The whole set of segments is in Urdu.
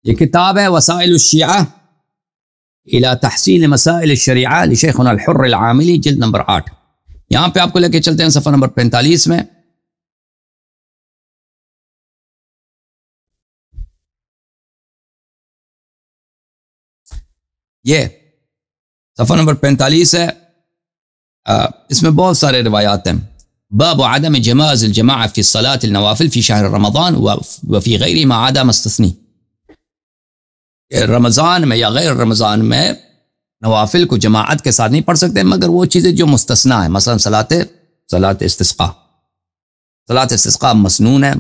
یہ کتاب ہے وسائل الشیعہ الى تحصیل مسائل الشریعہ لشیخنا الحر العاملی، جلد نمبر 8۔ یہاں پہ آپ کو لے کے چلتے ہیں صفحہ نمبر 45 میں۔ یہ صفحہ نمبر 45 ہے، اس میں بہت سارے روایات ہیں۔ باب عدم جواز الجماعة في الصلاة النوافل في شهر رمضان وفي غيره ما عدا مستثنی، رمضان میں یا غیر رمضان میں نوافل کو جماعت کے ساتھ نہیں پڑھ سکتے مگر وہ چیزیں جو مستثنیٰ ہیں، مثلا صلاۃ استسقاء۔ صلاۃ استسقاء مسنون ہے،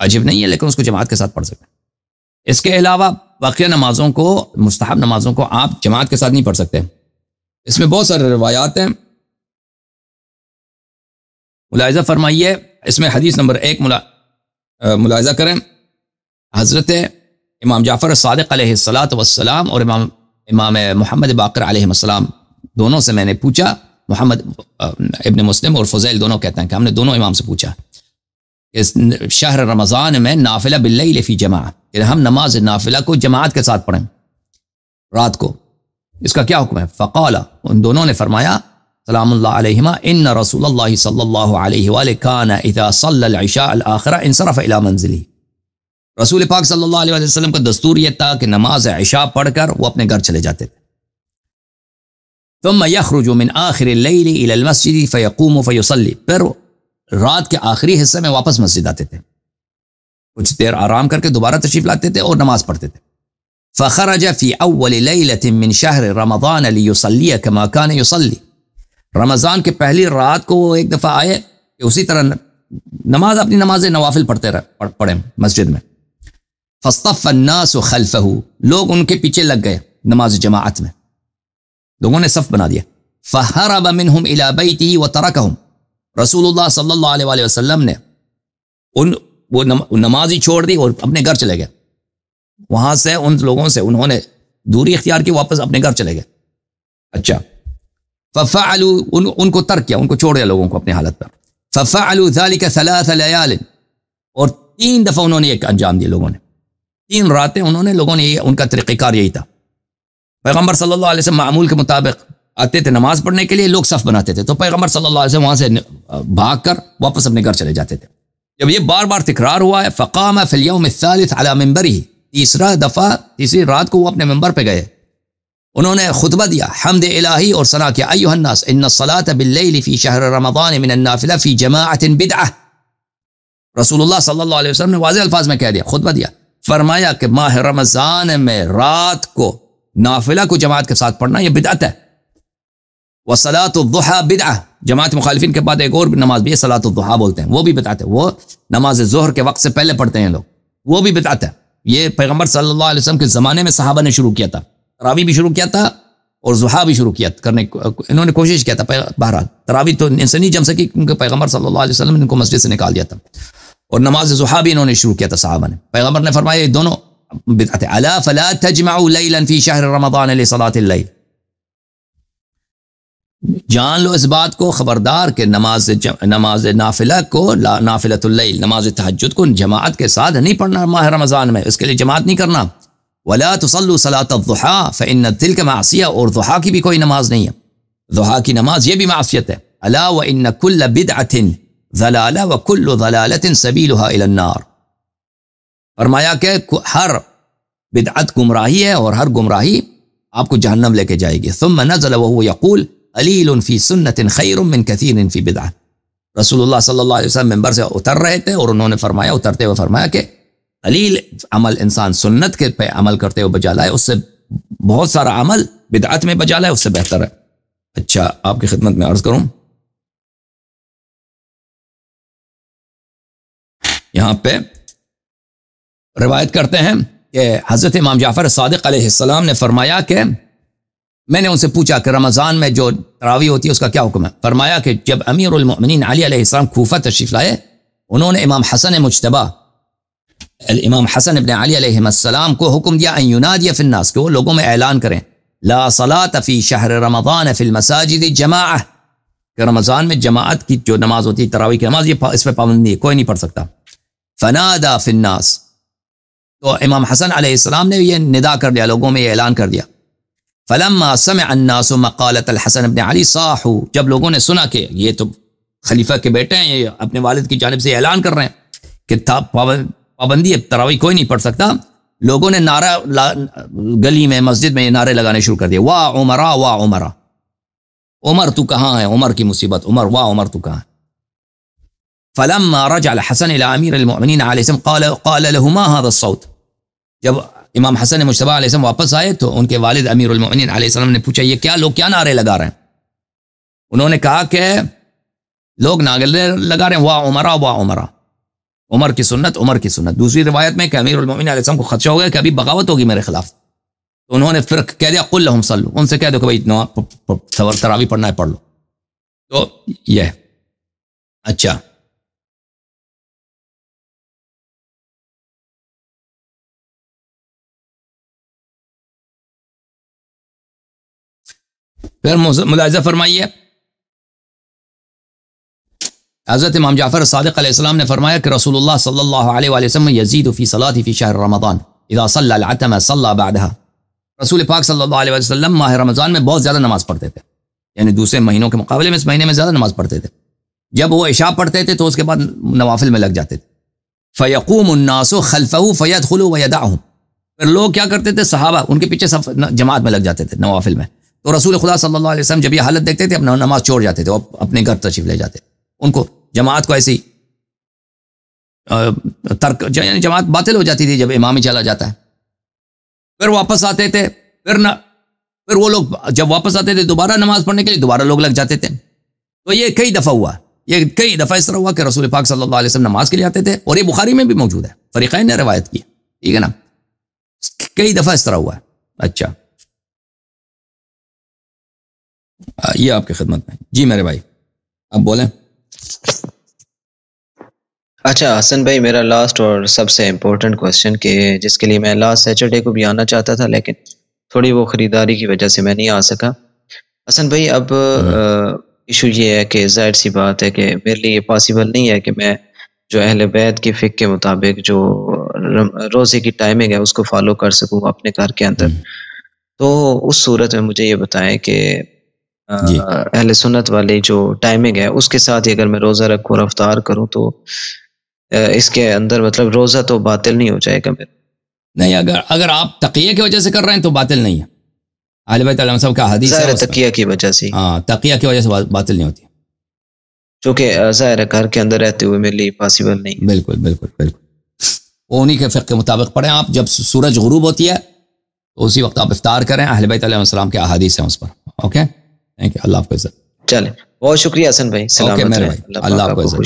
واجب نہیں ہے، لیکن اس کو جماعت کے ساتھ پڑھ سکتے ہیں۔ اس کے علاوہ باقی نمازوں کو، مستحب نمازوں کو آپ جماعت کے ساتھ نہیں پڑھ سکتے۔ اس میں بہت سارے روایات ہیں، ملاحظہ فرمائیے۔ اس میں حدیث نمبر 1 ملاحظہ کریں۔ حضرت امام جعفر صادق علیہ السلام اور امام محمد باقر علیہ السلام دونوں سے میں نے پوچھا، محمد ابن مسلم اور فضیل دونوں کہتے ہیں کہ ہم نے دونوں امام سے پوچھا اس شہر رمضان میں نافلہ باللیل فی جماعہ، کہ ہم نماز نافلہ کو جماعت کے ساتھ پڑھیں رات کو، اس کا کیا حکم ہے؟ فقال، ان دونوں نے فرمایا سلام اللہ علیہما، ان رسول اللہ صلی اللہ علیہ وآلہ کان اذا صلی العشاء الآخرہ انصرف الی منزلی، رسول پاک صلی اللہ علیہ وسلم کا دستور یہ تھا کہ نماز عشاء پڑھ کر وہ اپنے گھر چلے جاتے تھے۔ ثم یخرج من آخر اللیل الی المسجد فیقوم فیصلی، پھر رات کے آخری حصے میں واپس مسجد آتے تھے، کچھ دیر آرام کر کے دوبارہ تشریف لاتے تھے اور نماز پڑھتے تھے۔ فخرج فی اول لیلۃ من شہر رمضان لیصلی کما کان یصلی، رمضان کے پہلی رات کو وہ ایک دفعہ آئے کہ اسی طرح اپنی نماز نوافل پڑھیں مسجد میں۔ فاصطف الناس خلفہ، لوگ ان کے پیچھے لگ گئے نماز جماعت میں، لوگوں نے صف بنا دیا۔ فہرب منہم الی بیتہ وترکہم، رسول اللہ صلی اللہ علیہ وآلہ وسلم نے وہ نماز ہی چھوڑ دی اور اپنے گھر چلے گئے، وہاں سے ان لوگوں سے انہوں نے دوری اختیار کی، واپس اپنے گھر چلے گئے۔ اچھا، ففعلوا، ان کو ترک کیا، ان کو چھوڑ دیا لوگوں کو اپنی حالت پر۔ ففعلوا ذلك 3 لیال، اور 3 دفعہ انہوں نے ایک انجام دیا، لوگوں نے 3 راتیں انہوں نے، لوگوں نے ان کا طریقہ کار یہی تھا۔ پیغمبر صلی اللہ علیہ وسلم معمول کے مطابق آتے تھے نماز پڑھنے کے لیے، لوگ صف بناتے تھے، تو پیغمبر صلی اللہ علیہ وسلم وہاں سے بھاگ کر واپس اپنے گھر چلے جاتے تھے۔ جب یہ بار بار تکرار ہوا ہے، فقام فی اليوم الثالث علی منبرہ، تیسری رات کو وہ اپنے منبر پہ گئے، انہوں نے خطبہ دیا، حمد الہی اور ثنا کیا، ایھا الناس ان الصلاۃ باللیل فی شہر رمضان من النافلہ فی جماعۃ بدعہ، رسول اللہ صلی اللہ علیہ وسلم نے واضح الفاظ میں کہہ دیا، خطبہ دیا، فرمایا کہ ماہ رمضان میں رات کو نافلہ کو جماعت کے ساتھ پڑھنا یہ بدعت ہے۔ وصلاۃ الضحیٰ بدعہ، جماعت مخالفین کے بعد ایک اور نماز بھی ہے صلاۃ الضحیٰ بولتے ہیں، وہ بھی بدعت ہے، وہ نماز ظہر کے وقت سے پہلے پڑھتے ہیں لوگ، وہ بھی بدعت ہے۔ یہ پیغمبر صلی اللہ علیہ وسلم کے زمانے میں صحابہ نے شروع کیا تھا، تراویح بھی شروع کیا تھا اور ضحیٰ بھی شروع کیا کرنے، انہوں نے کوشش کیا تھا، بہرحال تراویح تو ان سے نہیں جم سکی کیونکہ پیغمبر صلی اللہ علیہ وسلم نے ان کو مسجد سے نکال دیا تھا، اور نماز ضحیٰ بھی انہوں نے شروع کیا تھا صحابہ نے۔ پیغمبر نے فرمایا یہ دونوں بدعت ہے۔ الا فلا تجمعوا لیلا فی شہر رمضان لصلاۃ اللیل، جان لو اس بات کو، خبردار کہ نماز نافلہ کو، نافلۃ اللیل، نماز تہجد کو جماعت کے ساتھ نہیں پڑھنا ماہ رمضان میں، اس کے لیے جماعت نہیں کرنا۔ ولا تصلوا صلاۃ الضحیٰ فإن تلک معصیہ، اور ضحیٰ کی بھی کوئی نماز نہیں ہے، ضحیٰ کی نماز یہ بھی معصیت ہے۔ الا وإن كل بدعۃ ضلالہ وكل ضلالۃ سبیلها إلی النار، فرمایا کہ ہر بدعت گمراہی ہے اور ہر گمراہی آپ کو جہنم لے کے جائے گی۔ ثم نزل وهو يقول قلیل فی سنت خیر من کثیر فی بدعہ، رسول اللہ صلی اللہ علیہ وسلم منبر سے اتر رہے تھے اور انہوں نے فرمایا، اترتے ہوئے فرمایا کہ قلیل عمل انسان سنت کے پہ عمل کرتے ہوئے بجا لائے، اس سے بہت سارا عمل بدعت میں بجا لائے، اس سے بہتر ہے۔ اچھا، آپ کی خدمت میں عرض کروں، یہاں پہ روایت کرتے ہیں کہ حضرت امام جعفر صادق علیہ السلام نے فرمایا کہ میں نے ان سے پوچھا کہ رمضان میں جو تراویح ہوتی ہے اس کا کیا حکم ہے؟ فرمایا کہ جب امیر المؤمنین علی علیہ السلام کوفہ تشریف لائے، انہوں نے امام حسن مجتبی، امام حسن ابن علی علیہ السلام کو حکم دیا ان ینادی فی الناس، کہ وہ لوگوں میں اعلان کریں لا صلاۃ فی شہر رمضان فی المساجد جماعہ، کہ رمضان میں جماعت کی جو نماز ہوتی ہے تراویح کی نماز، یہ اس پہ پابندی ہے، کوئی نہیں پڑھ سکتا۔ فنادى فی الناس، تو امام حسن علیہ السلام نے یہ ندا کر دیا، لوگوں میں یہ اعلان کر دیا. فلما سمع الناس مقالة الحسن بن علی صاحوا، جب لوگوں نے سنا کہ یہ تو خلیفہ کے بیٹے ہیں، یہ اپنے والد کی جانب سے اعلان کر رہے ہیں کہ پابندی تراویح کوئی نہیں پڑھ سکتا، لوگوں نے نعرہ گلی میں مسجد میں یہ نعرے لگانے شروع کر دیے، واہ عمرا واہ عمرا، عمر تو کہاں ہے، عمر کی مصیبت، عمر واہ عمر تو کہاں ہے. فلما رجع الحسن الى امیر المؤمنین علیہ السلام قال له ما هذا الصوت، جب امام حسن مجتبی علیہ السلام واپس آئے تو ان کے والد امیر المؤمنین علیہ السلام نے پوچھا یہ کیا لوگ کیا نعرے لگا رہے ہیں؟ انہوں نے کہا کہ لوگ نعرے لگا رہے ہیں واہ عمرا واہ عمرا، عمر کی سنت عمر کی سنت. دوسری روایت میں کہ امیر المؤمنین علیہ السلام کو خدشہ ہو گیا کہ ابھی بغاوت ہوگی میرے خلاف، تو انہوں نے پھر کہہ دیا قل لهم صلوا، ان سے کہہ دو کہ بھائی تراویح پڑھنا ہے پڑھ لو. تو یہ اچھا پھر ملاحظہ فرمائیے، حضرت امام جعفر صادق علیہ السلام نے فرمایا کہ رسول اللہ صلی اللہ علیہ وآلہ وسلم یزید فی صلاتی فی شہر رمضان اذا صلی العتمہ صلی بعدها، رسول پاک صلی اللہ علیہ وسلم ماہ رمضان میں بہت زیادہ نماز پڑھتے تھے، یعنی دوسرے مہینوں کے مقابلے میں اس مہینے میں زیادہ نماز پڑھتے تھے. جب وہ عشاء پڑھتے تھے تو اس کے بعد نوافل میں لگ جاتے تھے. فیقوم الناس خلفہ فیدخل ویدعهم، پھر لوگ کیا کرتے تھے، صحابہ ان کے پیچھے جماعت میں لگ جاتے تھے نوافل میں. تو رسول خدا صلی اللہ علیہ وسلم جب یہ حالت دیکھتے تھے اپنا نماز چھوڑ جاتے تھے اور اپنے گھر تشریف لے جاتے. ان کو جماعت کو ایسی ترک، یعنی جماعت باطل ہو جاتی تھی جب امام ہی چلا جاتا ہے. پھر واپس آتے تھے، پھر وہ لوگ جب واپس آتے تھے دوبارہ نماز پڑھنے کے لیے دوبارہ لوگ لگ جاتے تھے. تو یہ کئی دفعہ ہوا، یہ کئی دفعہ اس طرح ہوا کہ رسول پاک صلی اللہ علیہ وسلم نماز کے لیے آتے تھے، اور یہ بخاری میں بھی موجود ہے، فریقین نے روایت کی، ٹھیک ہے نا، کئی دفعہ اس طرح ہوا ہے. اچھا یہ آپ کی خدمت میں. جی میرے بھائی اب بولیں. اچھا حسن بھائی، میرا لاسٹ اور سب سے امپورٹنٹ کوسچن کہ جس کے لیے میں لاسٹ سیٹرڈے کو بھی آنا چاہتا تھا لیکن تھوڑی وہ خریداری کی وجہ سے میں نہیں آ سکا. حسن بھائی اب ایشو یہ ہے کہ ظاہر سی بات ہے کہ میرے لیے یہ پاسبل نہیں ہے کہ میں جو اہل بیت کی فقہ کے مطابق جو روزے کی ٹائمنگ ہے اس کو فالو کر سکوں اپنے گھر کے اندر. تو اس صورت میں مجھے یہ بتائیں کہ اہل سنت والی جو ٹائمنگ ہے اس کے ساتھ اگر میں روزہ رکھوں اور افطار کروں تو اس کے اندر مطلب روزہ تو باطل نہیں ہو جائے گا میرا؟ نہیں، اگر آپ تقیہ کی وجہ سے کر رہے ہیں تو باطل نہیں ہے. اہل بیت علیہ السلام کا حدیث ہے تقیہ کی وجہ سے، ہاں تقیہ کی وجہ سے باطل نہیں ہوتی، چونکہ ظاہر ہے گھر کے اندر رہتے ہوئے میرے لیے پاسبل نہیں. بالکل بالکل بالکل. وہ انہی کے فقہ کے مطابق پڑھیں آپ. جب سورج غروب ہوتی ہے تو اسی وقت آپ افطار کریں. اہل بیت علیہ السلام کے احادیث ہیں اس پر. Okay, thank you. اللہ آپ کو عزت. چلیں، بہت شکریہ حسن بھائی. اللہ آپ کو عزت.